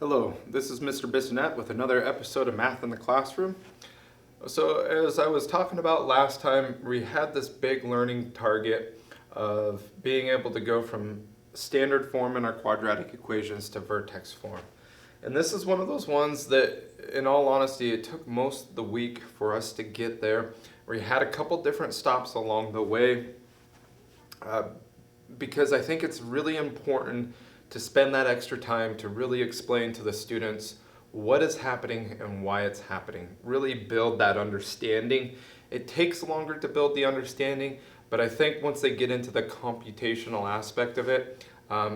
Hello, this is Mr. Bissonette with another episode of Math in the Classroom. So as I was talking about last time, we had this big learning target of being able to go from standard form in our quadratic equations to vertex form. And this is one of those ones that, in all honesty, it took most of the week for us to get there. We had a couple different stops along the way because I think it's really important to spend that extra time to really explain to the students what is happening and why it's happening. Really build that understanding. It takes longer to build the understanding, but I think once they get into the computational aspect of it,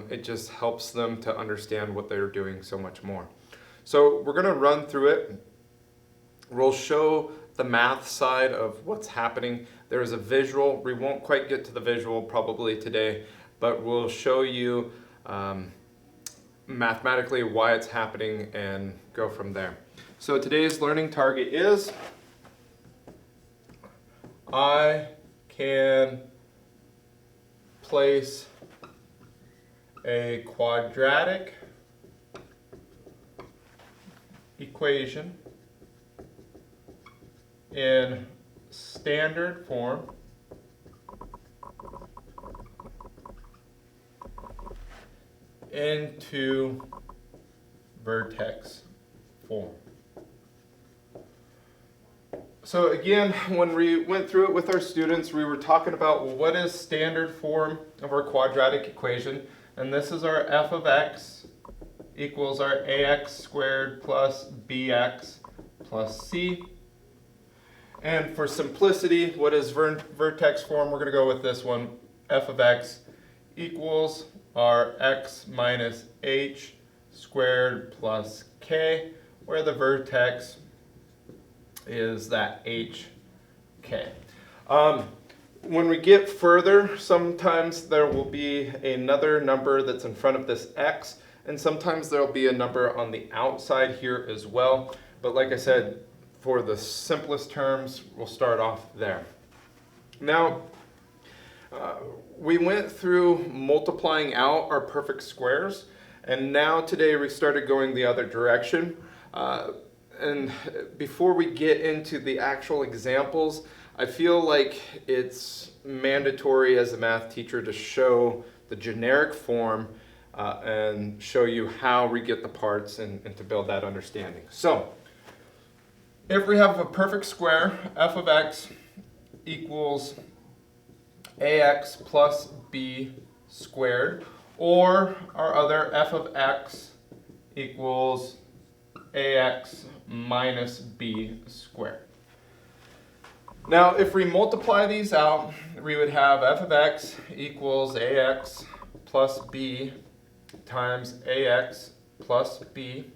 it just helps them to understand what they're doing so much more. So we're going to run through it. We'll show the math side of what's happening. There is a visual. We won't quite get to the visual probably today, but we'll show you mathematically why it's happening and go from there. So today's learning target is I can place a quadratic equation in standard form into vertex form. So again, when we went through it with our students, we were talking about, well, what is standard form of our quadratic equation? And this is our f of x equals our ax squared plus bx plus c. And for simplicity, what is vertex form? We're going to go with this one. F of x equals our x minus h squared plus k, where the vertex is that hk. When we get further, sometimes there will be another number that's in front of this x, and sometimes there will be a number on the outside here as well. But like I said, for the simplest terms, we'll start off there. Now, we went through multiplying out our perfect squares, and now today we started going the other direction. And before we get into the actual examples, I feel like it's mandatory as a math teacher to show the generic form and show you how we get the parts and to build that understanding. So, if we have a perfect square, f of x equals ax plus b squared, or our other f of x equals ax minus b squared. Now, if we multiply these out, we would have f of x equals ax plus b times ax plus b.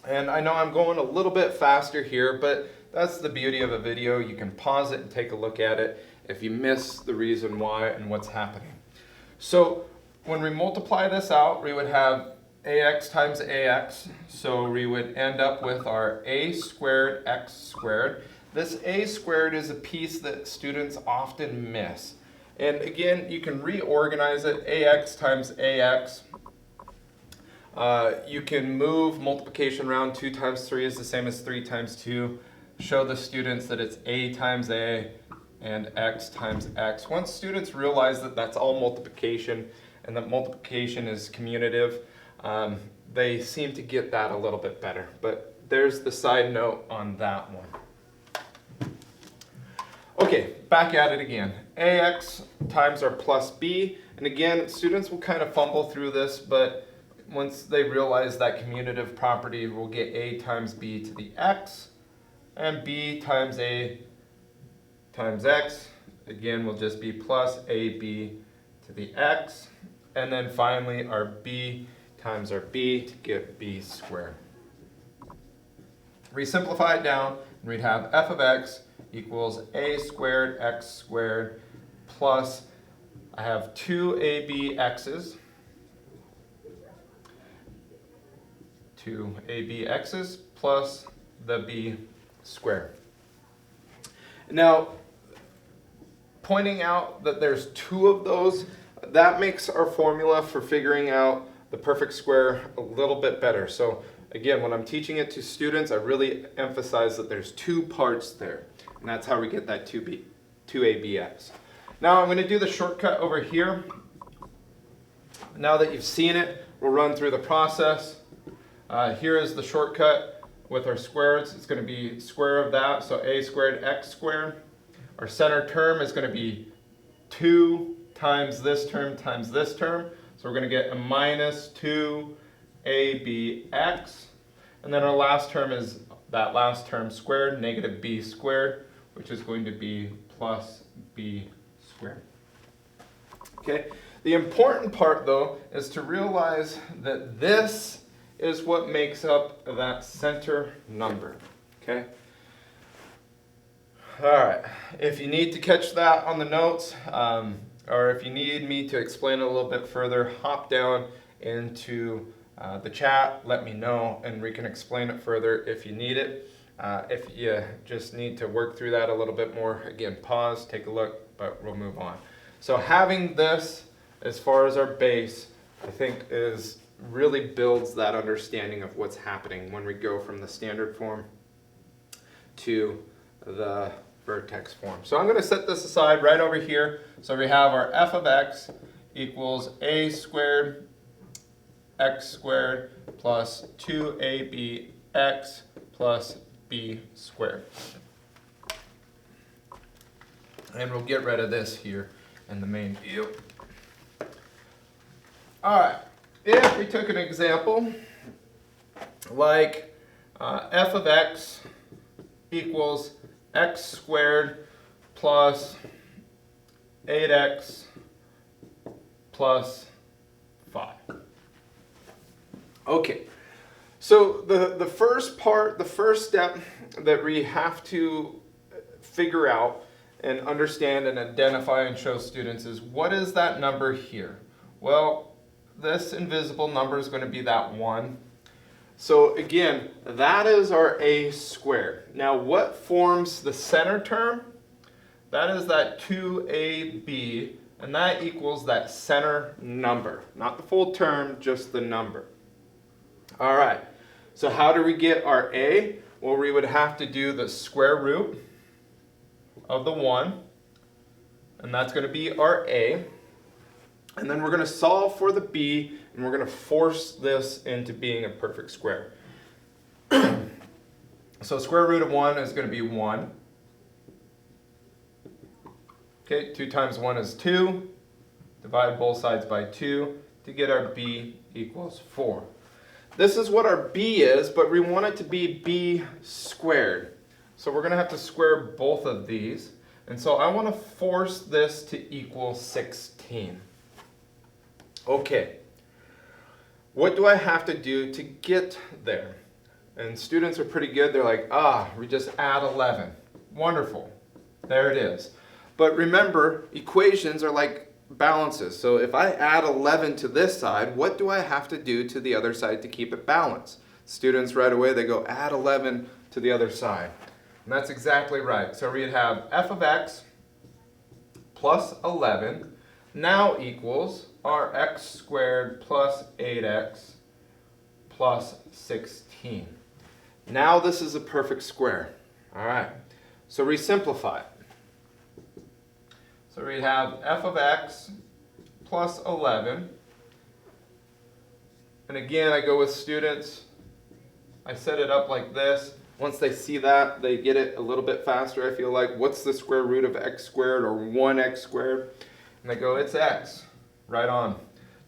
And I know I'm going a little bit faster here, but that's the beauty of a video. You can pause it and take a look at it if you miss the reason why and what's happening. So when we multiply this out, we would have ax times ax. So we would end up with our a squared x squared. This a squared is a piece that students often miss. And again, you can reorganize it. Ax times ax. You can move multiplication around. 2 times 3 is the same as 3 times 2. Show the students that it's a times a and x times x. Once students realize that that's all multiplication and that multiplication is commutative, they seem to get that a little bit better. But there's the side note on that one. Okay, back at it again. Ax times our plus b. And again, students will kind of fumble through this, but once they realize that commutative property, we'll get a times b to the x, and b times a times x, again, will just be plus ab to the x, and then finally our b times our b to get b squared. We simplify it down, and we'd have f of x equals a squared x squared plus, I have 2abx's, 2abx's plus the b squared. Now, pointing out that there's two of those, that makes our formula for figuring out the perfect square a little bit better. So again, when I'm teaching it to students, I really emphasize that there's two parts there. And that's how we get that 2abx. Now I'm going to do the shortcut over here. Now that you've seen it, we'll run through the process. Here is the shortcut with our squares. It's going to be square of that, so a squared x squared. Our center term is going to be 2 times this term times this term. So we're going to get a minus 2abx. And then our last term is that last term squared, negative b squared, which is going to be plus b squared. Okay. The important part, though, is to realize that this is what makes up that center number. Okay? All right. If you need to catch that on the notes, or if you need me to explain it a little bit further, hop down into the chat, let me know, and we can explain it further if you need it. If you just need to work through that a little bit more, again, pause, take a look, but we'll move on. So having this as far as our base, I think really builds that understanding of what's happening when we go from the standard form to the vertex form. So I'm going to set this aside right over here. So we have our f of x equals a squared x squared plus 2abx plus b squared. And we'll get rid of this here in the main view. Alright, if we took an example like f of x equals x squared plus 8x plus 5. Okay, so the first step that we have to figure out and understand and identify and show students is, what is that number here? Well, this invisible number is going to be that 1. So again, that is our a squared. Now what forms the center term? That is that 2ab, and that equals that center number. Not the full term, just the number. All right, so how do we get our a? Well, we would have to do the square root of the 1, and that's going to be our a. And then we're going to solve for the b, and we're going to force this into being a perfect square. So square root of 1 is going to be 1. Okay, 2 times 1 is 2. Divide both sides by 2 to get our b equals 4. This is what our b is, but we want it to be b squared. So we're going to have to square both of these. And so I want to force this to equal 16. Okay, what do I have to do to get there? And students are pretty good. They're like, we just add 11. Wonderful. There it is. But remember, equations are like balances. So if I add 11 to this side, what do I have to do to the other side to keep it balanced? Students right away, they go add 11 to the other side. And that's exactly right. So we'd have f of x plus 11 now equals our x squared plus 8x plus 16. Now this is a perfect square. All right, so we simplify it. So we have f of x plus 11. And again, I go with students. I set it up like this. Once they see that, they get it a little bit faster. I feel like, what's the square root of x squared or 1x squared? And they go, it's x. Right on.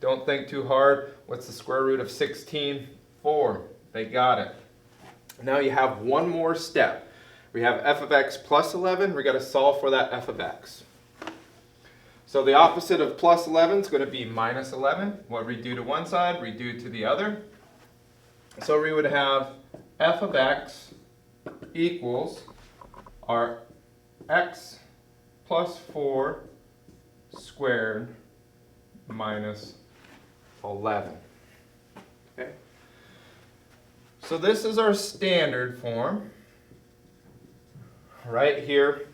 Don't think too hard. What's the square root of 16? 4. They got it. Now you have one more step. We have f of x plus 11. We've got to solve for that f of x. So the opposite of plus 11 is going to be minus 11. What we do to one side, we do to the other. So we would have f of x equals our x plus 4 squared minus 11. Okay. So this is our standard form right here.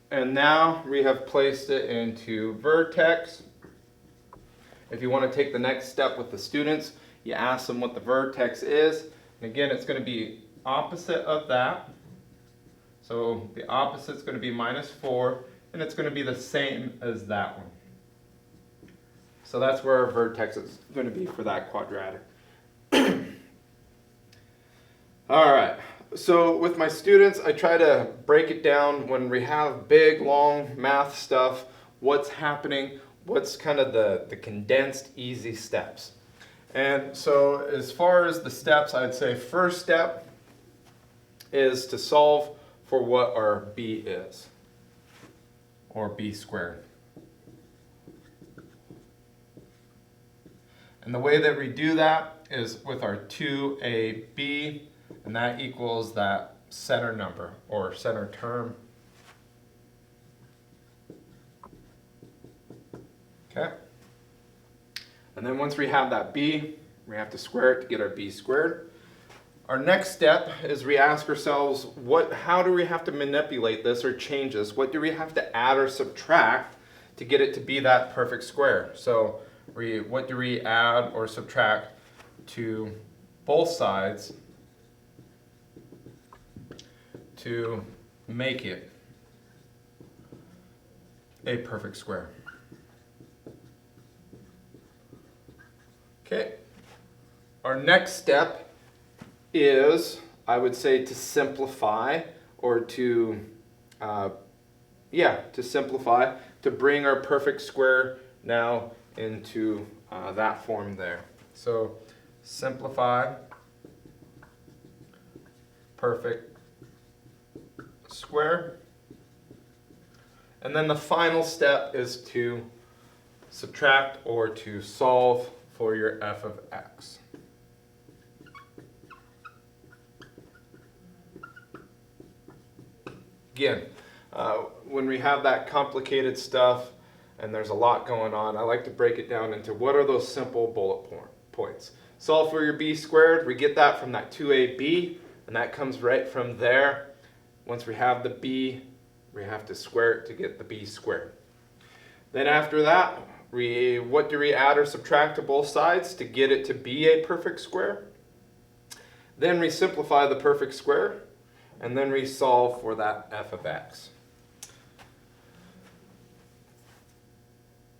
And now we have placed it into vertex. If you want to take the next step with the students, you ask them what the vertex is. And again, it's going to be opposite of that. So the opposite is going to be -4, and it's going to be the same as that one. So that's where our vertex is going to be for that quadratic. All right, so with my students, I try to break it down when we have big, long math stuff, what's happening, what's kind of the condensed, easy steps. And so as far as the steps, I'd say first step is to solve for what our b is, or b squared. And the way that we do that is with our 2ab, and that equals that center number, or center term. Okay? And then once we have that b, we have to square it to get our b squared. Our next step is we ask ourselves, how do we have to manipulate this or change this? What do we have to add or subtract to get it to be that perfect square? So what do we add or subtract to both sides to make it a perfect square? Okay. Our next step is, I would say, to simplify, or to simplify, to bring our perfect square now into that form there. So simplify perfect square. And then the final step is to subtract or to solve for your f of x. Again, when we have that complicated stuff and there's a lot going on, I like to break it down into what are those simple bullet points. Solve for your b squared, we get that from that 2ab, and that comes right from there. Once we have the b, we have to square it to get the b squared. Then after that, what do we add or subtract to both sides to get it to be a perfect square? Then we simplify the perfect square, and then we solve for that f of x.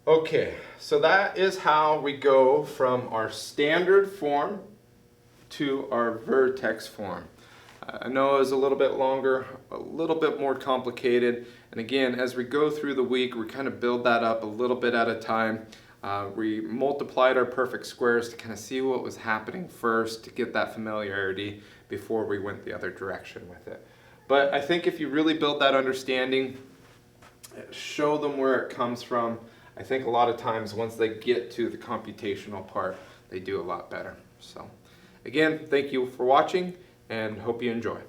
Okay, so that is how we go from our standard form to our vertex form. I know it was a little bit longer, a little bit more complicated, and again, as we go through the week, we kind of build that up a little bit at a time. We multiplied our perfect squares to kind of see what was happening first, to get that familiarity before we went the other direction with it. But I think if you really build that understanding, show them where it comes from, I think a lot of times once they get to the computational part, they do a lot better. So again, thank you for watching and hope you enjoy.